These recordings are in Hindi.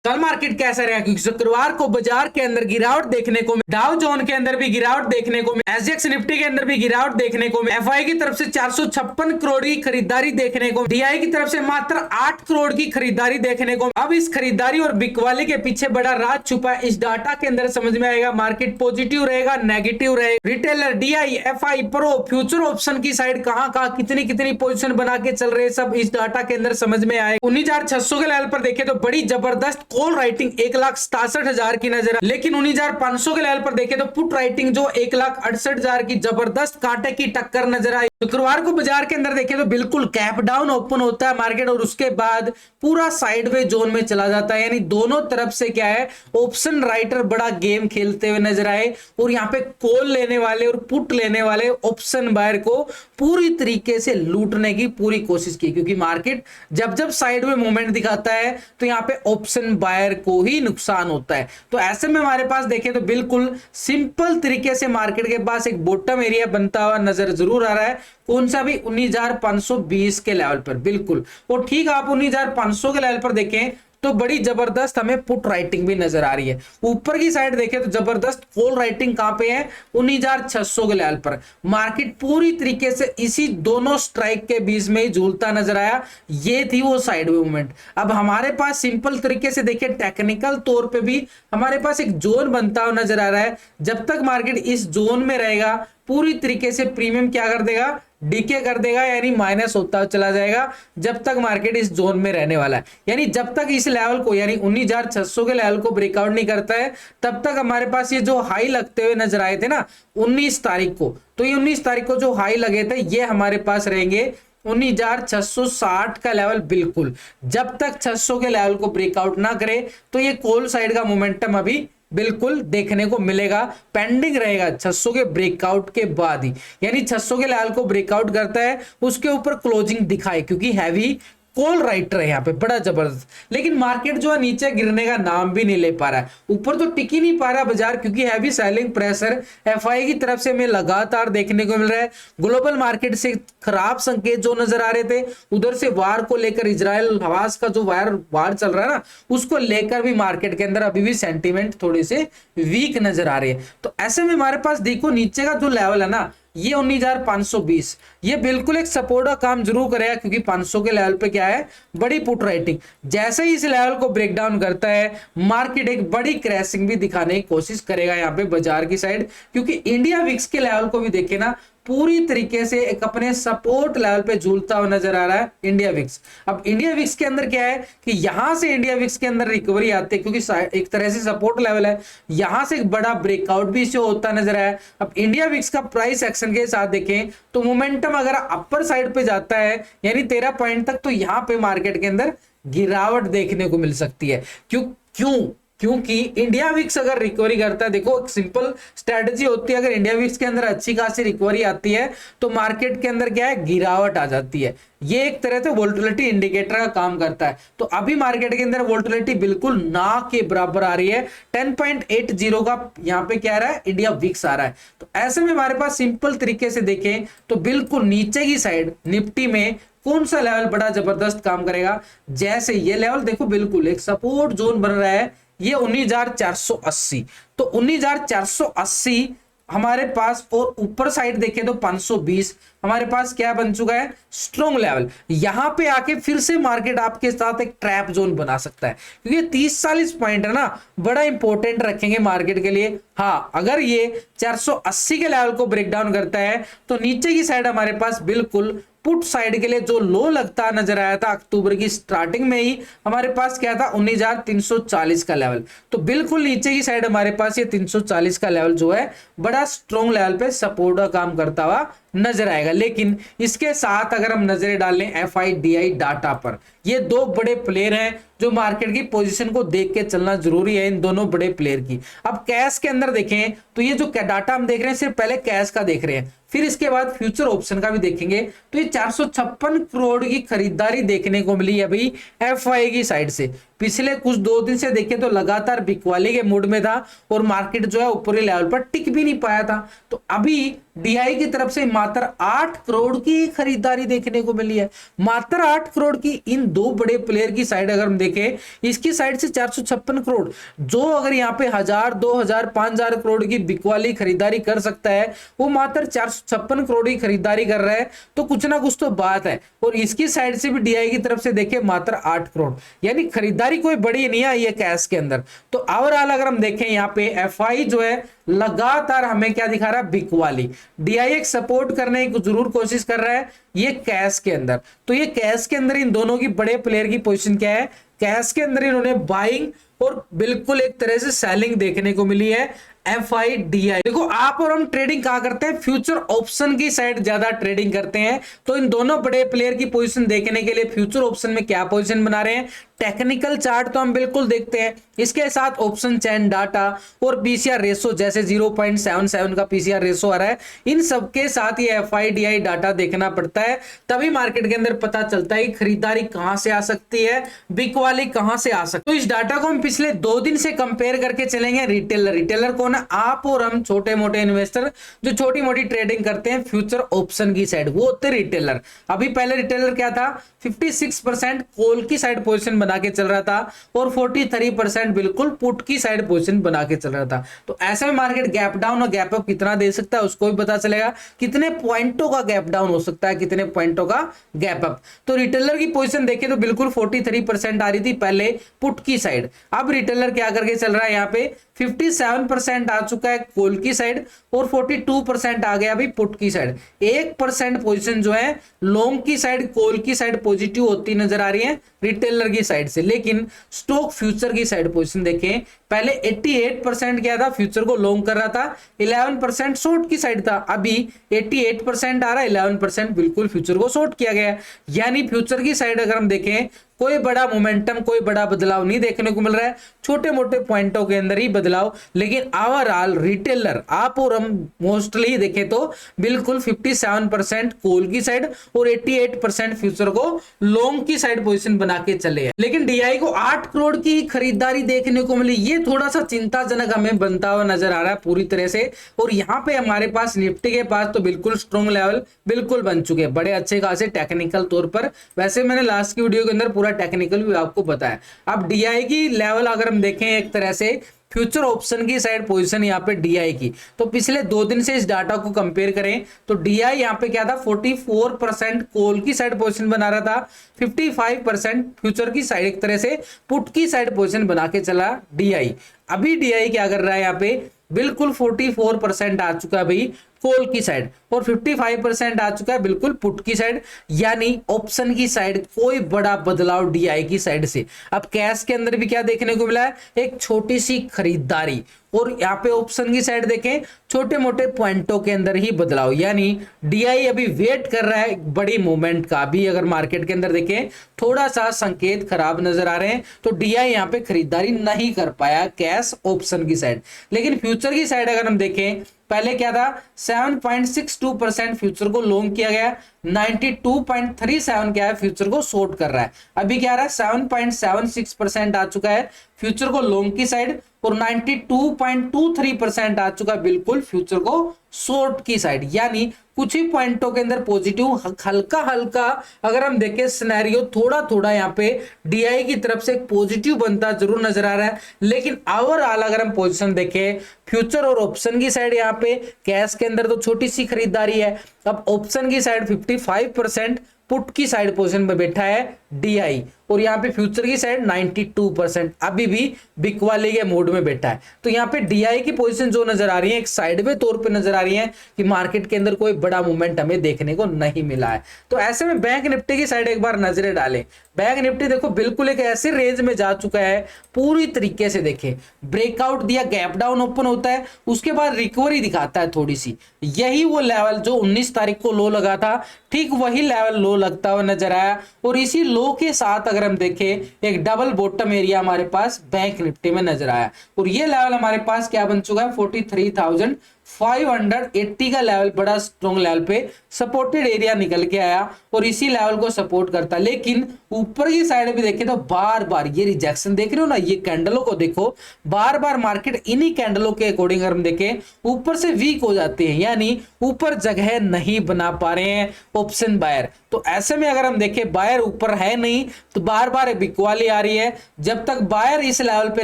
कल मार्केट कैसा रहा, क्योंकि शुक्रवार को बाजार के अंदर गिरावट देखने को मिली, डाउ जोन के अंदर भी गिरावट देखने को मिली, एसजीएक्स निफ्टी के अंदर भी गिरावट देखने को मिली, एफआई की तरफ से 456 करोड़ की खरीदारी देखने को, डीआई की तरफ से मात्र 8 करोड़ की खरीदारी देखने को। अब इस खरीदारी और बिकवाली के पीछे बड़ा राज छुपा है, इस डाटा के अंदर समझ में आएगा। मार्केट पॉजिटिव रहेगा, नेगेटिव रहेगा, retailer, DI, FI, pro, future option की साइड कहां कहां कितनी कितनी पोजीशन बना के चल रहे हैं, सब इस डाटा के अंदर समझ में आएगा। 19,600 के लेवल पर देखें तो बड़ी जबरदस्त कॉल राइटिंग 1,67,000 की नजर है, लेकिन 19,500 के लेवल पर देखें तो पुट राइटिंग जो 1,68,000 की जबरदस्त कांटे की टक्कर नजर आई। शुक्रवार को बाजार के अंदर देखें तो बिल्कुल कैप डाउन ओपन होता है मार्केट, और उसके बाद पूरा साइडवे जोन में चला जाता है, यानी दोनों तरफ से क्या है, ऑप्शन राइटर बड़ा गेम खेलते हुए नजर आए, और यहां पे कॉल लेने वाले और पुट लेने वाले ऑप्शन बायर को पूरी तरीके से लूटने की पूरी कोशिश की, क्योंकि मार्केट जब जब साइडवे मूवमेंट दिखाता है तो यहां पे ऑप्शन बायर को ही नुकसान होता है। तो ऐसे में हमारे पास देखें तो बिल्कुल सिंपल तरीके से मार्केट के पास एक बॉटम एरिया बनता हुआ नजर जरूर आ रहा है, कौन सा भी 19,520 के लेवल पर बिल्कुल। और ठीक आप 19,500 के लेवल पर देखें तो बड़ी जबरदस्त हमें पुट राइटिंग भी नजर आ रही है। ऊपर की साइड देखें तो जबरदस्त कॉल राइटिंग कहां पे है, 19,600 के लेवल पर। मार्केट पूरी तरीके से इसी दोनों स्ट्राइक के बीच में ही झूलता नजर आया, ये थी वो साइड मूवमेंट। अब हमारे पास सिंपल तरीके से देखिए, टेक्निकल तौर पे भी हमारे पास एक जोन बनता हुआ नजर आ रहा है। जब तक मार्केट इस जोन में रहेगा पूरी तरीके से प्रीमियम क्या कर देगा, डीके कर देगा, यानी माइनस होता चला जाएगा जब तक मार्केट इस जोन में रहने वाला है। यानी जब तक इस लेवल को, यानी 19,600 के लेवल को ब्रेकआउट नहीं करता है, तब तक हमारे पास ये जो हाई लगते हुए नजर आए थे ना 19 तारीख को, तो ये 19 तारीख को जो हाई लगे थे ये हमारे पास रहेंगे 19,660 का लेवल। बिल्कुल जब तक 600 के लेवल को ब्रेकआउट ना करे तो ये कॉल साइड का मोमेंटम अभी बिल्कुल देखने को मिलेगा, पेंडिंग रहेगा 600 के ब्रेकआउट के बाद ही, यानी 600 के लेवल को ब्रेकआउट करता है उसके ऊपर क्लोजिंग दिखाए, क्योंकि हैवी कॉल राइटर है यहाँ पे बड़ा जबरदस्त। लेकिन मार्केट जो है नीचे गिरने का नाम भी नहीं ले पा रहा है, ऊपर तो टिक ही नहीं पा रहा बाजार, क्योंकि हैवी सेलिंग प्रेशर एफआई की तरफ से हमें लगातार देखने को मिल रहा है। ग्लोबल मार्केट से खराब संकेत जो नजर आ रहे थे, उधर से वार को लेकर, इजराइल हमास का जो वार चल रहा है ना, उसको लेकर भी मार्केट के अंदर अभी भी सेंटीमेंट थोड़े से वीक नजर आ रही है। तो ऐसे में हमारे पास देखो नीचे का जो लेवल है ना, ये 19,520, ये बिल्कुल एक सपोर्ट का काम जरूर करेगा, क्योंकि 500 के लेवल पे क्या है, बड़ी पुट राइटिंग। जैसे ही इस लेवल को ब्रेक डाउन करता है मार्केट एक बड़ी क्रैशिंग भी दिखाने की कोशिश करेगा यहाँ पे बाजार की साइड, क्योंकि इंडिया विक्स के लेवल को भी देखे ना पूरी तरीके से एक अपने सपोर्ट लेवल पे झूलता हुआ नजर आ रहा है इंडिया विक्स। अब इंडिया विक्स के अंदर क्या है कि यहां से इंडिया विक्स के अंदर रिकवरी आती है, क्योंकि एक तरह से सपोर्ट लेवल है, यहां से एक बड़ा ब्रेकआउट भी इसे होता नजर आया। अब इंडिया विक्स का प्राइस एक्शन के साथ देखें तो मोमेंटम अगर अपर साइड पे जाता है यानी 13 पॉइंट तक, तो यहां पे मार्केट के अंदर गिरावट देखने को मिल सकती है। क्यों क्यों क्योंकि इंडिया विक्स अगर रिकवरी करता है, देखो एक सिंपल स्ट्रेटजी होती है, अगर इंडिया विक्स के अंदर अच्छी खासी रिकवरी आती है तो मार्केट के अंदर क्या है, गिरावट आ जाती है। ये एक तरह से वोल्टिलिटी इंडिकेटर का काम करता है। तो अभी मार्केट के अंदर वोल्टिलिटी बिल्कुल ना के बराबर आ रही है, 10.80 का यहाँ पे क्या आ रहा है, इंडिया विक्स आ रहा है। तो ऐसे में हमारे पास सिंपल तरीके से देखें तो बिल्कुल नीचे की साइड निफ्टी में कौन सा लेवल बड़ा जबरदस्त काम करेगा, जैसे ये लेवल देखो बिल्कुल एक सपोर्ट जोन बन रहा है, ये 19,480, तो 19,480 हमारे पास, और ऊपर साइड देखें तो 520 हमारे पास क्या बन चुका है, स्ट्रॉन्ग लेवल। यहां पे आके फिर से मार्केट आपके साथ एक ट्रैप जोन बना सकता है, क्योंकि 30-40 पॉइंट है ना, बड़ा इंपॉर्टेंट रखेंगे मार्केट के लिए। हाँ अगर ये 480 के लेवल को ब्रेक डाउन करता है तो नीचे की साइड हमारे पास बिल्कुल पुट साइड के लिए जो लो लगता नजर आया था अक्टूबर की स्टार्टिंग में ही, हमारे पास क्या था 19,340 का लेवल। तो बिल्कुल नीचे की साइड हमारे पास ये 340 का लेवल जो है बड़ा स्ट्रॉन्ग लेवल पे सपोर्ट का काम करता हुआ नजर आएगा। लेकिन इसके साथ अगर हम नजरें डालें एफआईडीआई डाटा पर, ये दो बड़े प्लेयर हैं जो मार्केट की पोजीशन को देख के चलना जरूरी है, इन दोनों बड़े प्लेयर की। अब कैश के अंदर देखें तो ये जो डाटा हम देख रहे हैं सिर्फ पहले कैश का देख रहे हैं, फिर इसके बाद फ्यूचर ऑप्शन का भी देखेंगे। तो ये 456 करोड़ की खरीदारी देखने को मिली अभी एफआई की साइड से। पिछले कुछ 2 दिन से देखें तो लगातार बिकवाली के मूड में था और मार्केट जो है ऊपरी लेवल पर टिक भी नहीं पाया था। तो अभी डीआई की तरफ से मात्र 8 करोड़ की खरीदारी देखने को मिली है, मात्र 8 करोड़ की। इन दो बड़े प्लेयर की साइड अगर हम देखें, इसकी साइड से 456 करोड़, जो अगर यहाँ पे 1000, 2000, 5000 करोड़ की बिकवाली खरीदारी कर सकता है, वो मात्र 456 करोड़ की खरीदारी कर रहा है, तो कुछ ना कुछ तो बात है। और इसकी साइड से भी डीआई की तरफ से देखें मात्र 8 करोड़, यानी खरीदारी कोई बड़ी नहीं आई है कैश के अंदर। तो ओवरऑल अगर हम देखें यहाँ पे एफआई जो है लगातार हमें क्या दिखा रहा है, बिकवाली। डीआईएक्स सपोर्ट करने की जरूर कोशिश कर रहा है ये कैश के अंदर। तो ये कैश के अंदर इन दोनों की बड़े प्लेयर की पोजीशन क्या है, कैश के अंदर इन्होंने बाइंग और बिल्कुल एक तरह से सेलिंग देखने को मिली है एफआईडीआई। देखो आप और हम ट्रेडिंग कहां करते हैं, फ्यूचर ऑप्शन की साइड ज्यादा ट्रेडिंग करते हैं। तो इन दोनों बड़े प्लेयर की पोजीशन देखने के लिए फ्यूचर ऑप्शन में क्या पोजीशन बना रहे हैं, टेक्निकल चार्ट तो हम बिल्कुल देखते हैं, इसके साथ ऑप्शन चैन डाटा और पीसीआर रेशो, जैसे 0.77 का पीसीआर रेशो आ रहा है, इन सबके साथ ये एफआईडीआई डाटा देखना पड़ता है, तभी मार्केट के अंदर पता चलता है कि खरीदारी कहां से आ सकती है, बिकवाली कहां से आ सकती है। तो इस डाटा को हम पिछले 2 दिन से कंपेयर करके चलेंगे। रिटेलर कौन है, आप और हम छोटे मोटे इन्वेस्टर जो छोटी मोटी ट्रेडिंग करते हैं फ्यूचर ऑप्शन की साइड, वो होते रिटेलर। अभी पहले रिटेलर क्या था, 56% कॉल की साइड पोजीशन बना के चल रहा था और 43% बिल्कुल पुट की साइड पोजीशन बना के चल रहा था। तो ऐसे में मार्केट गैप डाउन और गैप अप कितना दे सकता है उसको भी पता चलेगा, कितने पॉइंटों का गैप डाउन हो सकता है, कितने पॉइंटों का गैप अप। तो रिटेलर की पोजीशन देखें तो बिल्कुल 43% आ रही थी पहले पुट की साइड, अब रिटेलर क्या करके चल रहा है, यहाँ पे 57% आ चुका है कॉल की साइड और 42% आ गया अभी पुट की साइड। 1% पोजीशन जो है लॉन्ग की साइड, कॉल की साइड पॉजिटिव होती नजर आ रही है रिटेलर की साइड से। लेकिन स्टॉक फ्यूचर की साइड पोजीशन देखें, पहले 88% क्या था, फ्यूचर को लॉन्ग कर रहा था, 11% शॉर्ट की साइड था। अभी 88% आ रहा है, 11% बिल्कुल फ्यूचर को शॉर्ट किया गया। यानी फ्यूचर की साइड अगर हम देखें, कोई बड़ा मोमेंटम, कोई बड़ा बदलाव नहीं देखने को मिल रहा है, छोटे मोटे पॉइंटों के अंदर ही बदलाव। लेकिन ओवरऑल रिटेलर आप और हम मोस्टली देखें तो बिल्कुल 57% कॉल की साइड और 88% फ्यूचर को लॉन्ग की साइड पोजीशन बना के चले हैं। लेकिन डीआई को 8 करोड़ की खरीदारी देखने को मिली, ये थोड़ा सा चिंताजनक हमें बनता हुआ नजर आ रहा है पूरी तरह से। और यहाँ पे हमारे पास निफ्टी के पास तो बिल्कुल स्ट्रॉन्ग लेवल बिल्कुल बन चुके हैं, बड़े अच्छे खासे टेक्निकल तौर पर। वैसे मैंने लास्ट की वीडियो के अंदर पूरा टेक्निकल भी आपको बताया। अब डीआई की लेवल अगर हम देखें एक तरह से फ्यूचर ऑप्शन की साइड पोजीशन यहाँ पे डीआई की, तो पिछले 2 दिन से इस डाटा को कंपेयर करें तो डीआई यहाँ पे क्या था, 44% कॉल की साइड पोजीशन बना रहा था, 55% फ्यूचर की साइड एक तरह से पुट की साइड पोजीशन बना के चला डीआई। अभी डीआई क्या कर रहा है, यहाँ पे बिल्कुल 44% आ चुका है भाई कॉल की साइड और 55% आ चुका है बिल्कुल पुट की साइड, यानी ऑप्शन की साइड कोई बड़ा बदलाव डीआई की साइड से। अब कैश के अंदर भी क्या देखने को मिला है, एक छोटी सी खरीदारी, और यहाँ पे ऑप्शन की साइड देखें छोटे मोटे पॉइंटों के अंदर ही बदलाव। यानी डीआई अभी वेट कर रहा है बड़ी मूवमेंट का। अभी अगर मार्केट के अंदर देखें थोड़ा सा संकेत खराब नजर आ रहे हैं, तो डीआई यहाँ पे खरीदारी नहीं कर पाया कैश ऑप्शन की साइड। लेकिन फ्यूचर की साइड अगर हम देखें, पहले क्या था, 7.62% फ्यूचर को लॉन्ग किया गया, 92.37 क्या है फ्यूचर को शॉर्ट कर रहा है। अभी क्या रहा है, 7.76% आ चुका है फ्यूचर को लॉन्ग की साइड और 92.23% आ चुका है बिल्कुल फ्यूचर को शॉर्ट की साइड। यानी कुछ ही पॉइंटों के अंदर पॉजिटिव, हल्का हल्का अगर हम देखें सिनेरियो, थोड़ा थोड़ा यहाँ पे डीआई की तरफ से पॉजिटिव बनता जरूर नजर आ रहा है। लेकिन ओवरऑल अगर हम पोजीशन देखें फ्यूचर और ऑप्शन की साइड, यहाँ पे कैश के अंदर तो छोटी सी खरीदारी है। अब ऑप्शन की साइड 55% पुट की साइड पोजीशन में बैठा है डीआई और यहाँ पे फ्यूचर की साइड 92% अभी भी बिकवाली के मोड में बैठा है। तो यहाँ पे डीआई की पोजीशन जो नजर आ रही है एक साइडवे तौर पे नजर आ रही है कि मार्केट के अंदर कोई बड़ा मूवमेंट हमें देखने को नहीं मिला है। तो ऐसे में बैंक निफ्टी की साइड एक बार नजरें डालें। बैंक निफ्टी देखो बिल्कुल एक ऐसे रेंज में जा चुका है, पूरी तरीके से देखें ब्रेकआउट दिया, गैप डाउन ओपन होता है, उसके बाद रिकवरी दिखाता है थोड़ी सी। यही वो लेवल जो 19 तारीख को लो लगा था, ठीक वही लेवल लो लगता हुआ नजर आया। और इसी लो के साथ अगर हम देखें एक डबल बॉटम एरिया हमारे पास बैंक निफ्टी में नजर आया और ये लेवल हमारे पास क्या बन चुका है, 43,000 580 का लेवल बड़ा स्ट्रॉन्ग लेवल पे सपोर्टेड एरिया निकल के आया और इसी लेवल को सपोर्ट करता। लेकिन ऊपर की साइड भी देखें तो बार बार ये रिजेक्शन देख रहे हो ना, ये कैंडलों को देखो, बार बार मार्केट इन्हीं कैंडलों के अकॉर्डिंग अगर हम देखें ऊपर से वीक हो जाते हैं, यानी ऊपर जगह नहीं बना पा रहे हैं ऑप्शन बायर। तो ऐसे में अगर हम देखें बायर ऊपर है नहीं तो बार बार बिकवाली आ रही है। जब तक बायर इस लेवल पे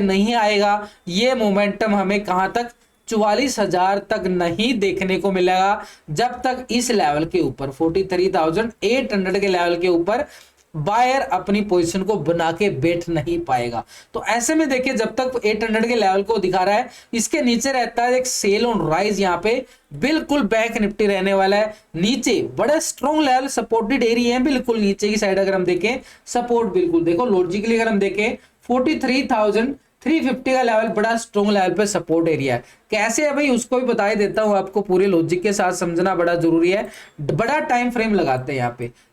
नहीं आएगा ये मोमेंटम हमें कहां तक 44,000 तक नहीं देखने को मिलेगा, जब तक इस लेवल के ऊपर 43,800 के लेवल के ऊपर बायर अपनी पोजीशन को बना के बैठ नहीं पाएगा। तो ऐसे में देखिए जब तक 800 के लेवल को दिखा रहा है, इसके नीचे रहता है एक सेल ऑन राइज, यहाँ पे बिल्कुल बैंक निफ्टी रहने वाला है। नीचे बड़ा स्ट्रॉन्ग लेवल सपोर्टेड एरिया है, बिल्कुल नीचे की साइड अगर हम देखें सपोर्ट, बिल्कुल देखो लॉजिकली अगर हम देखें 43,350 का लेवल बड़ा स्ट्रॉन्ग लेवल पे सपोर्ट एरिया है। कैसे है भाई उसको भी बता ही देता हूं आपको, पूरे लॉजिक के साथ समझना बड़ा जरूरी है। बड़ा टाइम फ्रेम लगाते हैं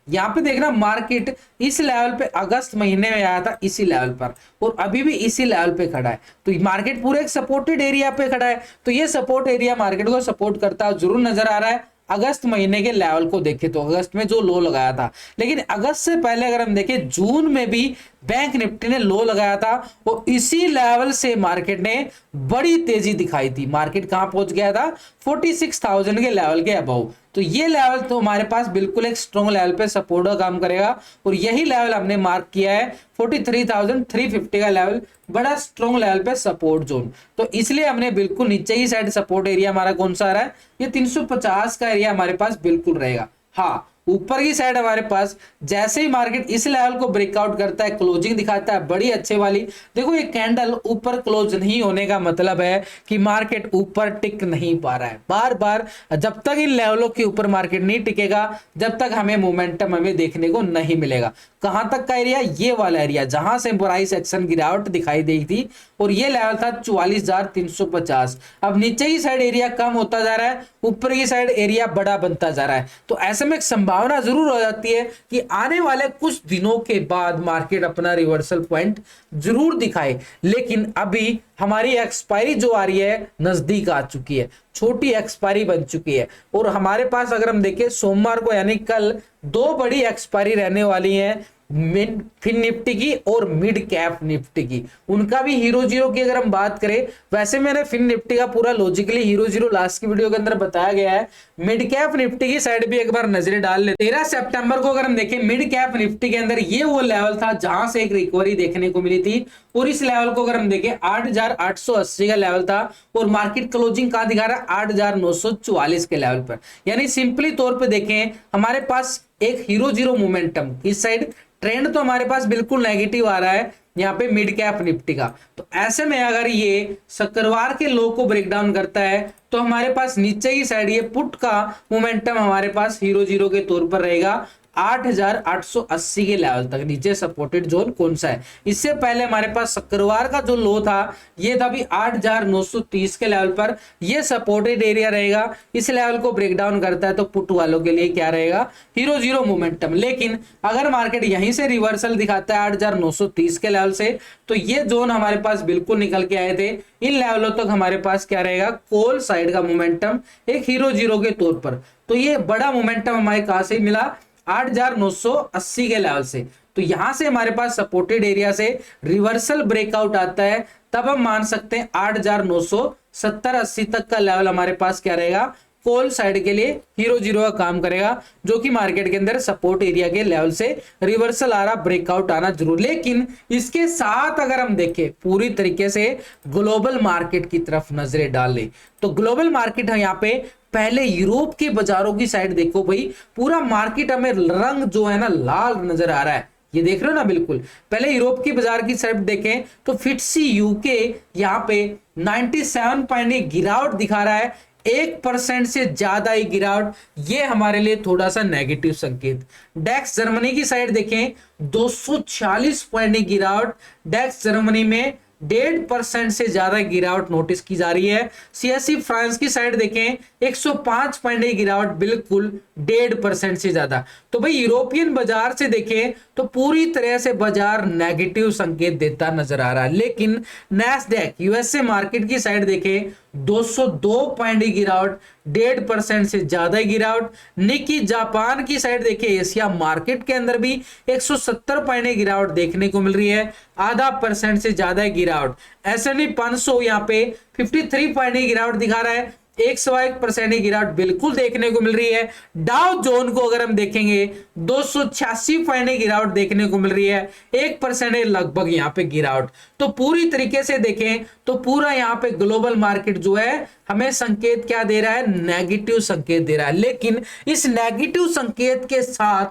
यहाँ पे देखना, मार्केट इस लेवल पे अगस्त महीने में आया था इसी लेवल पर और अभी भी इसी लेवल पे खड़ा है। तो मार्केट पूरे एक सपोर्टेड एरिया पे खड़ा है, तो ये सपोर्ट एरिया मार्केट को सपोर्ट करता जरूर नजर आ रहा है। अगस्त महीने के लेवल को देखें तो अगस्त में जो लो लगाया था, लेकिन अगस्त से पहले अगर हम देखें जून में भी बैंक निफ्टी ने लो लगाया था और इसी लेवल से मार्केट ने बड़ी तेजी दिखाई थी। मार्केट कहां पहुंच गया था 46,000 के लेवल के अबव। तो ये लेवल तो हमारे पास बिल्कुल एक स्ट्रॉन्ग लेवल पे सपोर्ट का काम करेगा और यही लेवल हमने मार्क किया है 43,350 का लेवल, बड़ा स्ट्रॉन्ग लेवल पे सपोर्ट जोन। तो इसलिए हमने बिल्कुल नीचे ही साइड सपोर्ट एरिया हमारा कौन सा आ रहा है, ये 350 का एरिया हमारे पास बिल्कुल रहेगा। हाँ, ऊपर की साइड हमारे पास जैसे ही मार्केट इस लेवल को ब्रेकआउट करता है, क्लोजिंग दिखाता है बड़ी अच्छे वाली, देखो ये कैंडल ऊपर क्लोज नहीं होने का मतलब है कि मार्केट ऊपर टिक नहीं पा रहा है। बार बार जब तक इन लेवलों के ऊपर मार्केट नहीं टिकेगा जब तक हमें मोमेंटम हमें देखने को नहीं मिलेगा। कहां तक का एरिया, ये वाला एरिया जहां से प्राइस एक्शन गिरावट दिखाई दी थी और ये लेवल था 44,350। अब नीचे की साइड एरिया कम होता जा रहा है, ऊपर की साइड एरिया बड़ा बनता जा रहा है। तो ऐसे में एक संभावना जरूर हो जाती है कि आने वाले कुछ दिनों के बाद मार्केट अपना रिवर्सल पॉइंट जरूर दिखाए, लेकिन अभी हमारी एक्सपायरी जो आ रही है नजदीक आ चुकी है, छोटी एक्सपायरी बन चुकी है और हमारे पास अगर हम देखें सोमवार को यानी कल दो बड़ी एक्सपायरी रहने वाली है, फिन निफ्टी की और मिड कैप निफ्टी की। उनका भी हीरो जीरो की अगर हम बात करें, वैसे मैंने फिन निफ्टी का पूरा लॉजिकली हीरो जीरो लास्ट की वीडियो के अंदर बताया गया है। मिड कैप निफ्टी की साइड भी एक बार नजर डाल ले। 13 सितंबर को अगर हम देखें मिड कैप निफ्टी के अंदर ये वो लेवल था जहां से एक रिकवरी देखने को मिली थी और इस लेवल को अगर हम देखें 8,880 का लेवल था और मार्केट क्लोजिंग कहां दिखा रहा है 8,944 के लेवल पर। यानी सिंपली तौर पर देखें हमारे पास एक हीरो जीरो मोमेंटम, इस साइड ट्रेंड तो हमारे पास बिल्कुल नेगेटिव आ रहा है यहाँ पे मिड कैप निफ्टी का। तो ऐसे में अगर ये शुक्रवार के लो को ब्रेक डाउन करता है तो हमारे पास नीचे की साइड ये पुट का मोमेंटम हमारे पास हीरो जीरो के तौर पर रहेगा 8,880 के लेवल तक। नीचे सपोर्टेड जोन कौन सा है, इससे पहले हमारे पास शुक्रवार का जो लो था ये था भी 8,930 के लेवल पर, ये सपोर्टेड एरिया रहेगा। इस लेवल को ब्रेक डाउन करता है तो पुट वालों के लिए क्या रहेगा, हीरो जीरो मोमेंटम। लेकिन अगर मार्केट यहीं से रिवर्सल दिखाता है 8,930 के लेवल से, तो ये जोन हमारे पास बिल्कुल निकल के आए थे, इन लेवलों तक हमारे पास क्या रहेगा, कॉल साइड का मोमेंटम एक हीरो जीरो के तौर पर। तो ये बड़ा मोमेंटम हमारे कहां से मिला, 8,980 के लेवल से। तो यहां से हमारे पास सपोर्टेड एरिया से रिवर्सल ब्रेकआउट आता है, तब हम मान सकते हैं 8,970-80 तक का लेवल हमारे पास क्या रहेगा, कॉल साइड के लिए हीरो जीरो का काम करेगा, जो कि मार्केट के अंदर सपोर्ट एरिया के लेवल से रिवर्सल आ रहा, ब्रेकआउट आना जरूर। लेकिन इसके साथ अगर हम देखें पूरी तरीके से ग्लोबल मार्केट की तरफ नजरें डाल लें तो ग्लोबल मार्केट है यहाँ पे पहले यूरोप के बाजारों की साइड देखो भाई, पूरा मार्केट हमें रंग जो है ना लाल नजर आ रहा है, ये देख रहे हो ना बिल्कुल। पहले यूरोप की बाजार की साइड देखें तो फिट्सी यूके यहाँ पे 97 पॉइंट गिरावट दिखा रहा है, 1% से ज्यादा ही गिरावट, ये हमारे लिए थोड़ा सा नेगेटिव संकेत। डेक्स जर्मनी की साइड देखें 246 पॉइंट की गिरावट, डेक्स जर्मनी में 1.5% से ज्यादा गिरावट नोटिस की जा रही है। सीएससी फ्रांस की साइड देखें 105 पॉइंट की गिरावट, बिल्कुल 1.5% से ज्यादा। तो भाई यूरोपियन बाजार से देखें तो पूरी तरह से बाजार नेगेटिव संकेत देता नजर आ रहा है। लेकिन नैस्डैक यूएसए मार्केट की साइड देखें 202 पॉइंट की गिरावट, 1.5% से ज्यादा गिरावट। निकी जापान की साइड देखिए, एशिया मार्केट के अंदर भी 170 पॉइंट की गिरावट देखने को मिल रही है, 0.5% से ज्यादा गिरावट। S&P 500 यहाँ पे 53 पॉइंट की गिरावट दिखा रहा है, 101% की गिरावट बिल्कुल देखने को मिल रही है। डाउ जोन को अगर हम देखेंगे 286 पॉइंट की गिरावट देखने को मिल रही है, 1% लगभग यहाँ पे गिरावट। तो पूरी तरीके से देखें तो पूरा यहाँ पे ग्लोबल मार्केट जो है हमें संकेत क्या दे रहा है, नेगेटिव संकेत दे रहा है। लेकिन इस नेगेटिव संकेत के साथ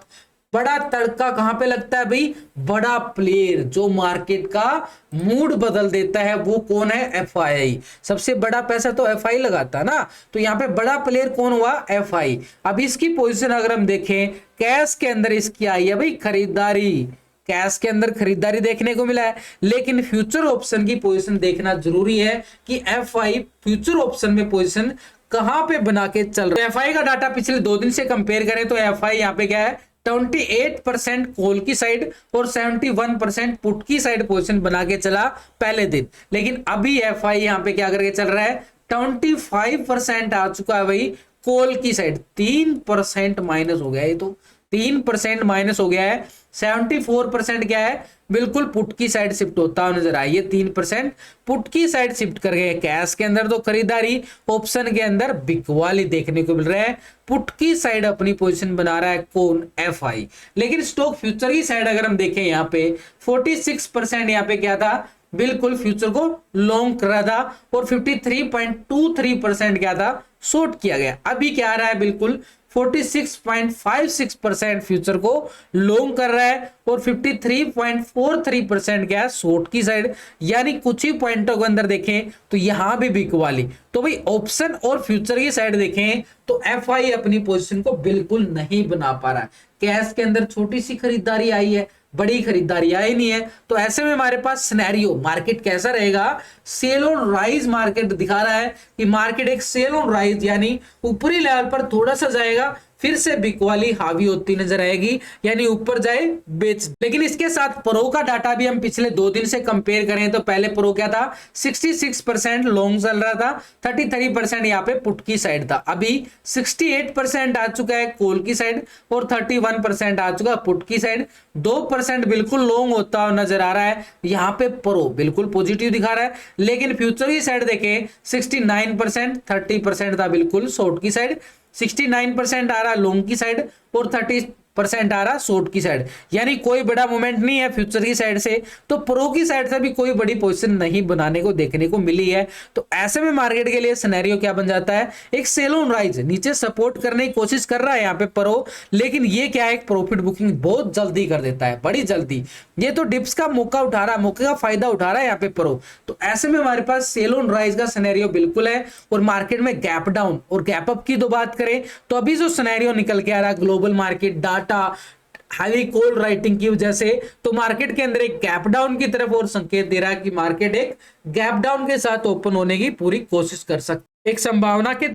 बड़ा तड़का कहां पे लगता है भाई, बड़ा प्लेयर जो मार्केट का मूड बदल देता है वो कौन है, एफआई। सबसे बड़ा पैसा तो एफआई लगाता है ना, तो यहाँ पे बड़ा प्लेयर कौन हुआ, एफआई। अब इसकी पोजीशन अगर हम देखें, कैश के अंदर इसकी आई है भाई खरीदारी, कैश के अंदर खरीदारी देखने को मिला है। लेकिन फ्यूचर ऑप्शन की पोजीशन देखना जरूरी है कि एफआई फ्यूचर ऑप्शन में पोजीशन कहां पे बना के चल रहा है। एफआई का डाटा पिछले 2 दिन से कंपेयर करें तो एफआई यहाँ पे क्या है, 28% कॉल की साइड और 71% पुट की साइड पोजीशन बना के चला पहले दिन। लेकिन अभी एफआई यहाँ पे क्या करके चल रहा है, 25% आ चुका है भाई कॉल की साइड, 3% माइनस हो गया है। तो 3% माइनस हो गया है, 74% क्या है, बिल्कुल पुट की साइड शिफ्ट होता हुआ नजर आई है। 3% पुट की साइड शिफ्ट कर गए। कैश के अंदर तो खरीदारी, ऑप्शन के अंदर बिकवाली देखने को मिल रहा है। पुट की साइड अपनी पोजीशन बना रहा है कौन, एफआई। लेकिन स्टॉक फ्यूचर की साइड अगर हम देखें यहाँ पे 46% यहाँ पे क्या था, बिल्कुल फ्यूचर को लॉन्ग कर रहा था और 53.23% क्या था, शॉर्ट किया गया। अभी क्या आ रहा है, बिल्कुल 46.56% फ्यूचर को लॉन्ग कर रहा है और 53.43% क्या है, शॉर्ट की साइड। यानी कुछ ही पॉइंटों के अंदर देखें तो यहां भी बिकवाली। तो भाई ऑप्शन और फ्यूचर की साइड देखें तो एफआई अपनी पोजीशन को बिल्कुल नहीं बना पा रहा है। कैश के अंदर छोटी सी खरीदारी आई है, बड़ी खरीदारी आई नहीं है। तो ऐसे में हमारे पास सिनेरियो मार्केट कैसा रहेगा, सेल ऑन राइज मार्केट दिखा रहा है कि मार्केट एक सेल ऑन राइज यानी ऊपरी लेवल पर थोड़ा सा जाएगा, फिर से बिकवाली हावी होती नजर आएगी, यानी ऊपर जाए बेच। लेकिन इसके साथ प्रो का डाटा भी हम पिछले 2 दिन से कंपेयर करें तो पहले प्रो क्या था, 66% लॉन्ग चल रहा था, 33% यहाँ पे पुट की साइड था। अभी 68% आ चुका है कॉल की साइड और 31% आ चुका है पुट की साइड। 2% बिल्कुल लॉन्ग होता हुआ नजर आ रहा है। यहाँ पे प्रो बिल्कुल पॉजिटिव दिखा रहा है। लेकिन फ्यूचर की साइड देखें 69%, 30% था बिल्कुल शॉर्ट की साइड। 69% आ रहा लॉन्ग की साइड और 30% आ रहा शॉर्ट की साइड। यानी कोई बड़ा मूवमेंट नहीं है फ्यूचर की साइड से। तो प्रो की साइड से भी कोई बड़ी पोजीशन नहीं बनाने को देखने को मिली है। तो ऐसे में मार्केट के लिए सिनेरियो क्या बन जाता है, एक सेल ऑन राइज, नीचे सपोर्ट करने की कोशिश कर रहा है यहाँ पे प्रो। लेकिन ये क्या है, एक प्रॉफिट बुकिंग बहुत जल्दी कर देता है, बड़ी जल्दी। ये तो डिप्स का मौका उठा रहा है, मौके का फायदा उठा रहा है यहाँ पे प्रो। तो ऐसे में हमारे पास सेल ऑन राइज का सिनेरियो बिल्कुल है। और मार्केट में गैप डाउन और गैप अप की तो बात करें तो अभी जो सिनेरियो निकल के आ रहा है global market data highly call writing की वजह से, तो मार्केट के अंदर एक गैप डाउन की तरफ और संकेत दे रहा है कि मार्केट एक गैप डाउन के साथ ओपन होने की पूरी कोशिश कर सकती है। एक संभावना के